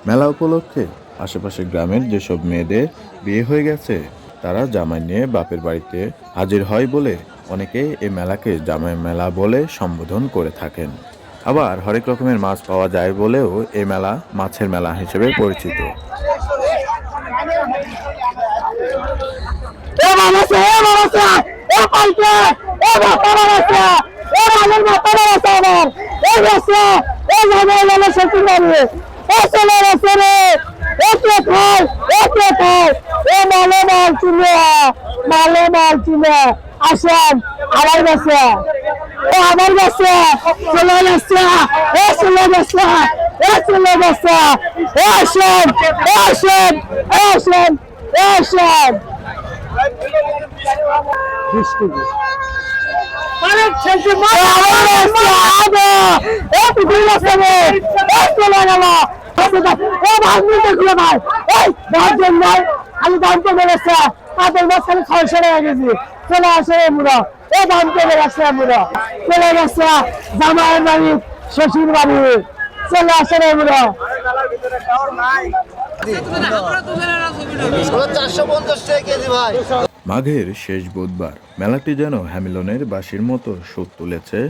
মেলা উপলক্ষে আশেপাশের গ্রামের যেসব মেয়েদের বিয়ে হয়ে গেছে তারা জামাই নিয়ে বাপের বাড়িতে হাজির হয় বলে অনেকে এই মেলাকে জামাই মেলা বলে সম্বোধন করে থাকেন। আবার হরেক রকমের মাছ পাওয়া যায় বলেও এই মেলা মাছের মেলা হিসেবে পরিচিত। আসেন আমার কাছে, ও আমার কাছে চলে গেছে, ও চলে গেছে, ও চলে গেছে, আসেন আসেন আসেন আসেন। আমি দাম কমে গেছে, তাদের মাঝখানে 600 টাকা কেজি চলে আসে এমরা, ও দাম কমে গেছে এমরা, চলে গেছে জামাইয়ের বাড়ি শ্বশুর বাড়ি, চলে আসে এমরা। মাঘের শেষ বুধবার মেলাটি যেন হ্যামিলনের বাঁশির মতো সুর তুলেছে,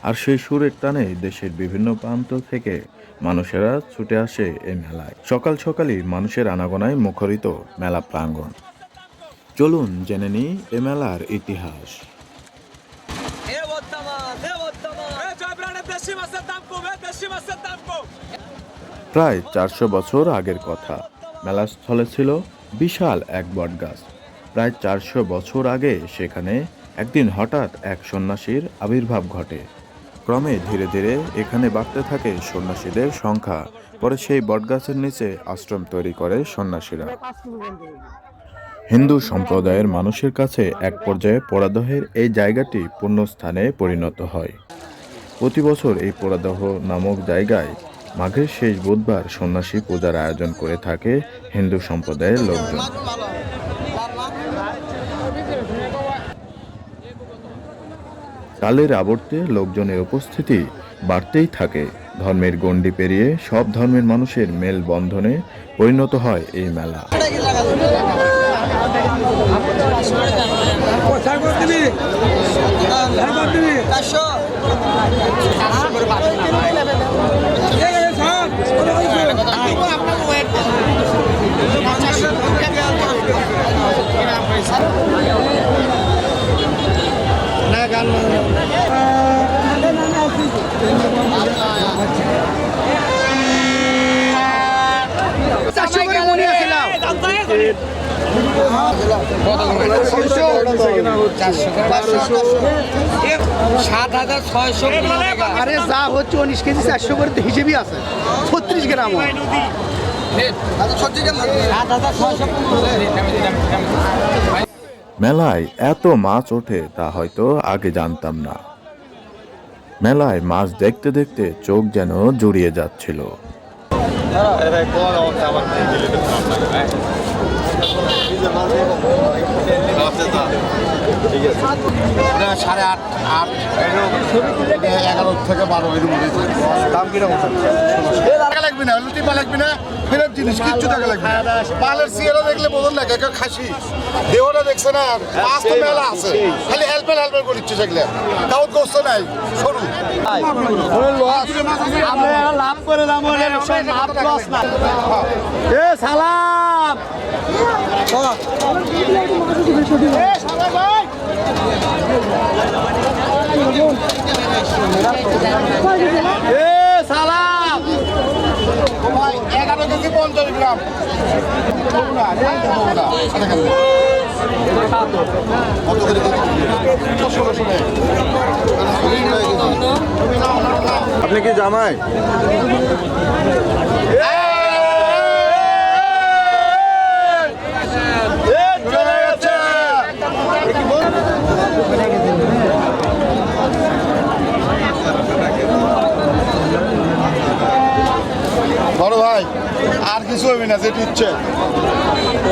আর সেই সুরের টানে দেশের বিভিন্ন প্রান্ত থেকে মানুষেরা ছুটে আসে এই মেলায়। সকাল সকালই মানুষের আনাগোনায় মুখরিত মেলা প্রাঙ্গণ। চলুন জেনে নিই এ মেলার ইতিহাস। প্রায় 400 বছর আগের কথা। মেলাস্থলে ছিল বিশাল এক বটগাছ। প্রায় 400 বছর আগে সেখানে একদিন হঠাৎ এক সন্ন্যাসীর আবির্ভাব ঘটে। ক্রমে ধীরে ধীরে এখানে বাড়তে থাকে সন্ন্যাসীদের সংখ্যা। পরে সেই বটগাছের নিচে আশ্রম তৈরি করে সন্ন্যাসীরা। হিন্দু সম্প্রদায়ের মানুষের কাছে এক পর্যায়ে পোড়াদহের এই জায়গাটি পুণ্যস্থানে পরিণত হয়। প্রতি বছর এই পোড়াদহ নামক জায়গায় মাঘের শেষ বুধবার সন্ন্যাসী পূজার আয়োজন করে থাকে হিন্দু সম্প্রদায়ের লোকজন। কালের আবর্তে লোকজনের উপস্থিতি বাড়তেই থাকে। ধর্মের গণ্ডি পেরিয়ে সব ধর্মের মানুষের মেল বন্ধনে পরিণত হয় এই মেলা। আরে যা হচ্ছে 19 কেজি 400 করে হিসেবই আছে, 36 গ্রাম। মেলায় এত মাছ ওঠে তা হয়তো আগে জানতাম না। মেলায় মাছ দেখতে দেখতে চোখ যেন জুড়িয়ে যাচ্ছিল। সাড়ে 8 11 থেকে 12 এর মধ্যে দাম কিরকম টাকা লাগবে না, লুটি পা লাগবে না, ফেরত জিনিস কিচ্ছু টাকা লাগবে না। পালের সিয়ারা দেখলে বোঝেন না কাকা খাসি দেওয়াটা দেখছে না, পাঁচ তো মেলা আছে, খালি হেল্পেল করে ইচ্ছে থাকলে কাউট করছে নাই সরু লাভ করে দাম এ সালাম সালাম 11 কেজি 50 গ্রাম। আপনি কি জামাই? বড় ভাই আর কিছু হবে না, যেটি ইচ্ছে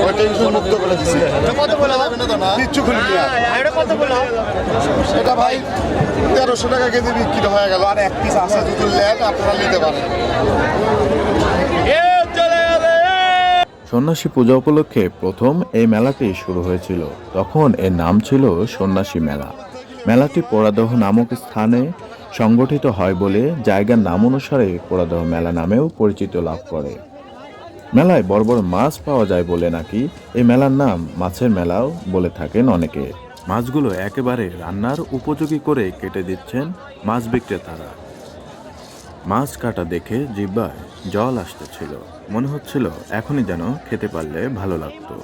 ওই টেনশন মুক্ত করে দিচ্ছি। কত বলে হবে না তো না কিচ্ছু খুলি এটা ভাই 1300 টাকা কেজি বিক্রি হয়ে গেল, আর এক পিস আছে যদি লেট আপনারা নিতে পারেন। সন্ন্যাসী পূজা উপলক্ষে প্রথম এই মেলাটি শুরু হয়েছিল। তখন এর নাম ছিল সন্ন্যাসী মেলা। মেলাটি পোড়াদহ নামক স্থানে সংগঠিত হয় বলে জায়গার নাম অনুসারে পোড়াদহ মেলা নামেও পরিচিতি লাভ করে। মেলায় বড় বড় মাছ পাওয়া যায় বলে নাকি এই মেলার নাম মাছের মেলাও বলে থাকেন অনেকে। মাছগুলো একেবারে রান্নার উপযোগী করে কেটে দিচ্ছেন মাছ বিক্রেতারা। মাছ কাটা দেখে জিহ্বায় জল আসতেছিল, মনে হচ্ছিল এখনই যেন খেতে পারলে ভালো লাগতো।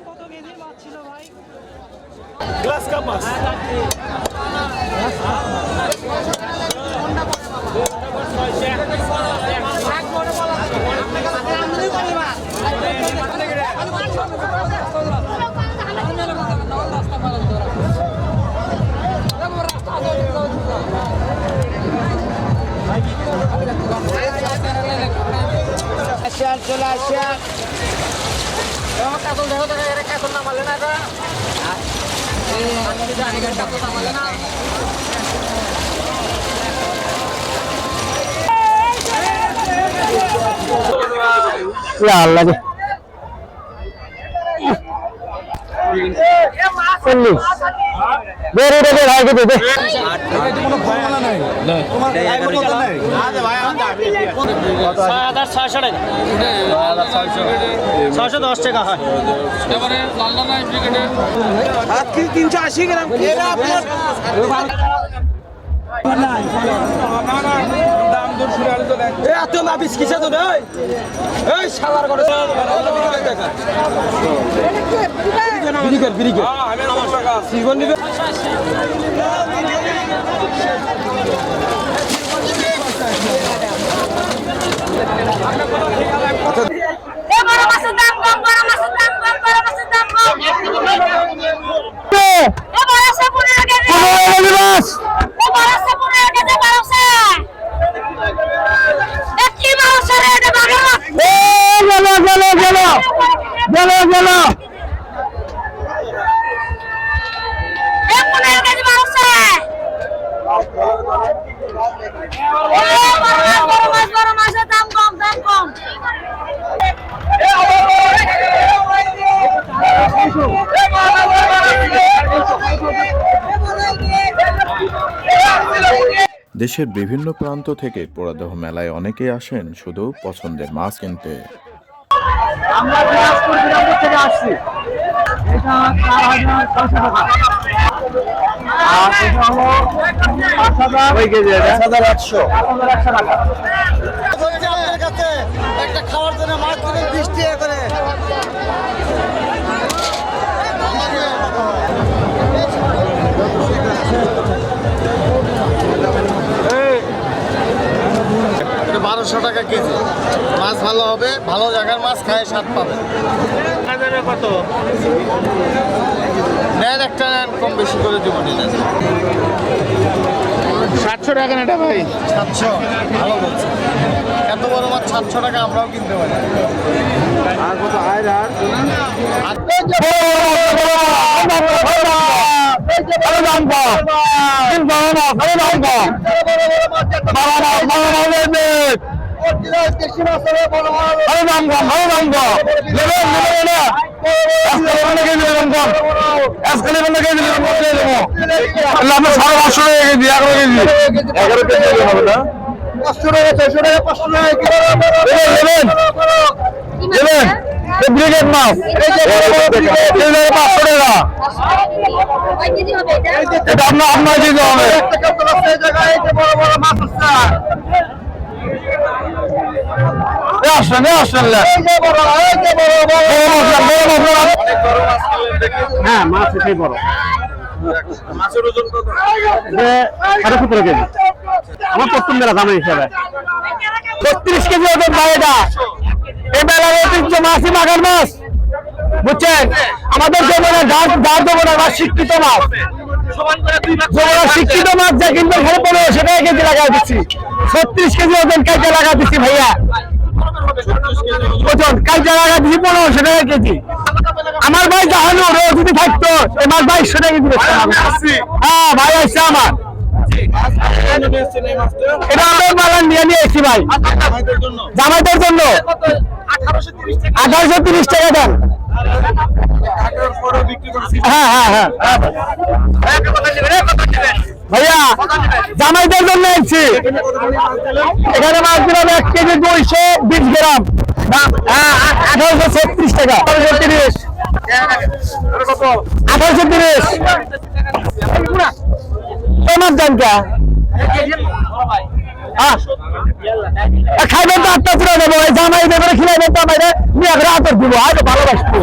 আল্লাহ রে। 40 বের উঠে দে ভাই কেটে দে। দেশের বিভিন্ন প্রান্ত থেকে পোড়াদহ মেলায় অনেকেই আসেন শুধু পছন্দের মাছ কিনতে। আমরা দিনাজপুর থেকে আসছি। এটা 4,600 টাকা। আর এটা হলো 5,000 কয় কেজি এটা? 5,800 টাকা। একটা খাওয়ার জন্য মাছ কিনে 20 টাকা করে। এটা 1200 টাকা কেজি। মাছ ভালো হবে, ভালো জায়গার মাছ খায় স্বাদ পাবে। কত? নেন একটা নেন, কম বেশি করে দিব নিলে। 700 টাকা না এটা ভাই? 700 ভালো বলছে। এত বড় মাছ 700 টাকা আমরাও কিনতে পারি। আর কত আয় আর? ব্রিগেড মাছ 500 টাকা। এটা আপনার দিতে হবে। হ্যাঁ মাছ এটাই বড়। মাছের ওজন কত? 17.5 কেজি। আমার প্রথম মেলা দাম হিসাবে 36 কেজি ওজন ভাই। এটা এই মেলার ঐতিহ্য মাছই মাখার মাছ, বুঝছেন? আমাদের যমুনা যার যমুনা মাছ শিক্ষিত মাছ, শিক্ষিত মাছ যা কিনবে 1500 টাকা কেজি লাগা দিচ্ছি। 36 কেজি ওজন কাইটা লাগা দিচ্ছি ভাইয়া। ওজন কাইটা লাগা দিচ্ছি 1500 টাকা কেজি। আমার ভাই জাহানো রোজ যদি থাকতো এই মাছ 2200 টাকা কেজি বেচতাম। হ্যাঁ ভাই আসছে আমার। এটা আমরা মালান নিয়ে এসেছি ভাই জামাইদের জন্য। 1830 টাকা দেন। হ্যাঁ হ্যাঁ হ্যাঁ ভাইয়া জামাইদের জন্য এসেছি। এখানে মাছ দিলাম 1 কেজি 220 গ্রাম, 1836 টাকা। 1830 তোমার দাম কে খাইবেন তো 8টা পুরো দেবো, জামাই দেবে খিলাইবেন তো আমাদের নিয়ে আতর দিব, আরো ভালোবাসবো।